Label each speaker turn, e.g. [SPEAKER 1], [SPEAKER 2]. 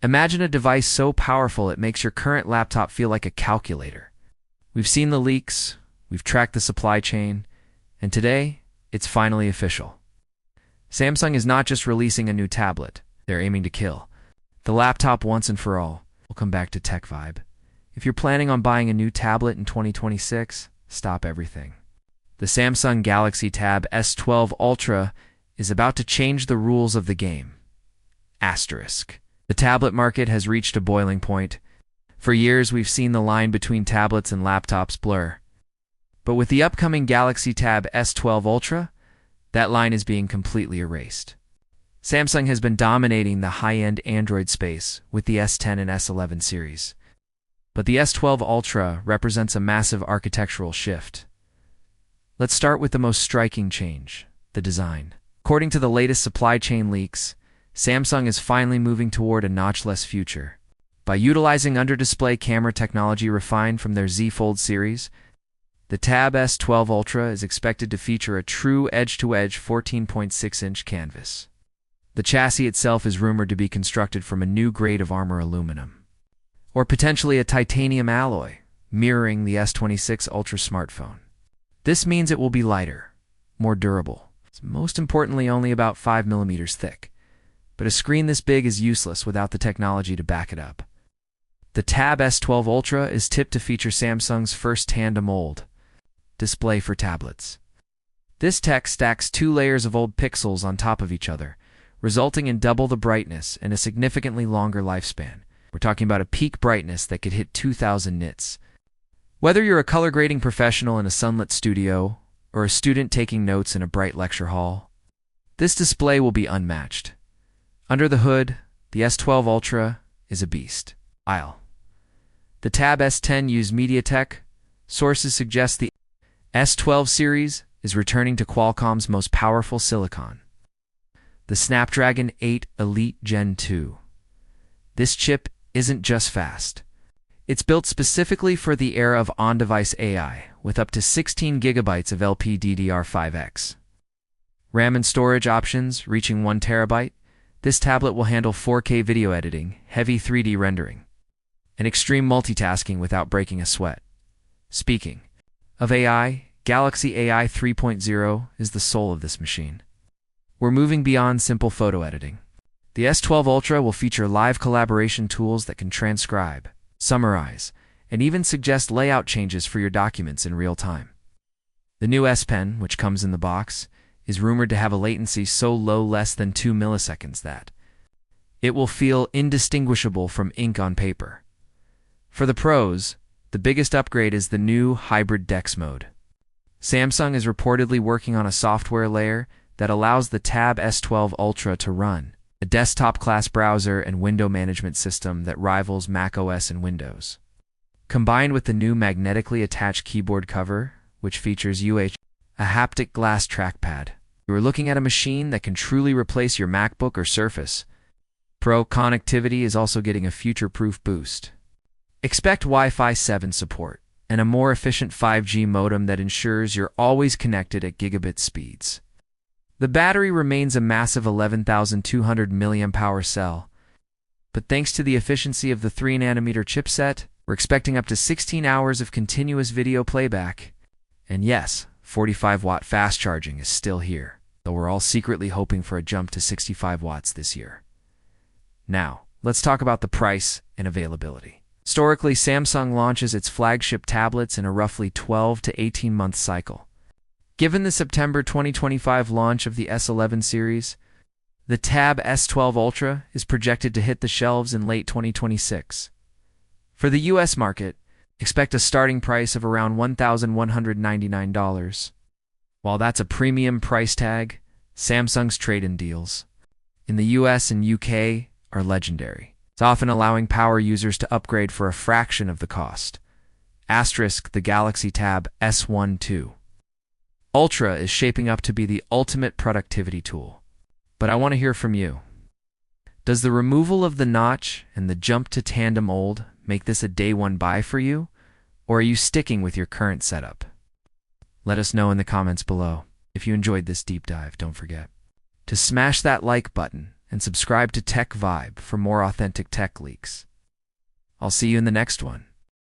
[SPEAKER 1] Imagine a device so powerful it makes your current laptop feel like a calculator. We've seen the leaks, we've tracked the supply chain, and today, it's finally official. Samsung is not just releasing a new tablet, they're aiming to kill the laptop once and for all. We'll come back to TechVibe. If you're planning on buying a new tablet in 2026, stop everything. The Samsung Galaxy Tab S12 Ultra is about to change the rules of the game. Asterisk. The tablet market has reached a boiling point. For years, we've seen the line between tablets and laptops blur. But with the upcoming Galaxy Tab S12 Ultra, that line is being completely erased. Samsung has been dominating the high-end Android space with the S10 and S11 series. But the S12 Ultra represents a massive architectural shift. Let's start with the most striking change, the design. According to the latest supply chain leaks, Samsung is finally moving toward a notch-less future. By utilizing under-display camera technology refined from their Z Fold series, the Tab S12 Ultra is expected to feature a true edge-to-edge 14.6-inch canvas. The chassis itself is rumored to be constructed from a new grade of armor aluminum, or potentially a titanium alloy, mirroring the S26 Ultra smartphone. This means it will be lighter, more durable. It's most importantly only about 5 millimeters thick. But a screen this big is useless without the technology to back it up. The Tab S12 Ultra is tipped to feature Samsung's first Tandem OLED display for tablets. This tech stacks 2 layers of OLED pixels on top of each other, resulting in double the brightness and a significantly longer lifespan. We're talking about a peak brightness that could hit 2000 nits. Whether you're a color grading professional in a sunlit studio or a student taking notes in a bright lecture hall, this display will be unmatched. Under the hood, the S12 Ultra is a beast. The Tab S10 used MediaTek. Sources suggest the S12 series is returning to Qualcomm's most powerful silicon, the Snapdragon 8 Elite Gen 2. This chip isn't just fast. It's built specifically for the era of on-device AI, with up to 16 gigabytes of LPDDR5X. RAM and storage options reaching 1 terabyte. This tablet will handle 4K video editing, heavy 3D rendering, and extreme multitasking without breaking a sweat. Speaking of AI, Galaxy AI 3.0 is the soul of this machine. We're moving beyond simple photo editing. The S12 Ultra will feature live collaboration tools that can transcribe, summarize, and even suggest layout changes for your documents in real time. The new S Pen, which comes in the box, is rumored to have a latency so low less than 2 milliseconds that it will feel indistinguishable from ink on paper. For the pros, the biggest upgrade is the new Hybrid DeX mode. Samsung is reportedly working on a software layer that allows the Tab S12 Ultra to run a desktop-class browser and window management system that rivals macOS and Windows. Combined with the new magnetically attached keyboard cover, which features a haptic glass trackpad, you are looking at a machine that can truly replace your MacBook or Surface. Pro connectivity is also getting a future-proof boost. Expect Wi-Fi 7 support and a more efficient 5G modem that ensures you're always connected at gigabit speeds. The battery remains a massive 11,200 mAh cell, but thanks to the efficiency of the 3nm chipset, we're expecting up to 16 hours of continuous video playback. And yes, 45-watt fast charging is still here, though we're all secretly hoping for a jump to 65 watts this year. Now, let's talk about the price and availability. Historically, Samsung launches its flagship tablets in a roughly 12 to 18-month cycle. Given the September 2025 launch of the S11 series, the Tab S12 Ultra is projected to hit the shelves in late 2026. For the US market, expect a starting price of around $1,199. While that's a premium price tag, Samsung's trade-in deals in the US and UK are legendary. It's often allowing power users to upgrade for a fraction of the cost. Asterisk the Galaxy Tab S12 Ultra is shaping up to be the ultimate productivity tool. But I want to hear from you. Does the removal of the notch and the jump to Tandem OLED make this a day one buy for you? Or are you sticking with your current setup? Let us know in the comments below. If you enjoyed this deep dive, don't forget to smash that like button and subscribe to TechVibe for more authentic tech leaks. I'll see you in the next one.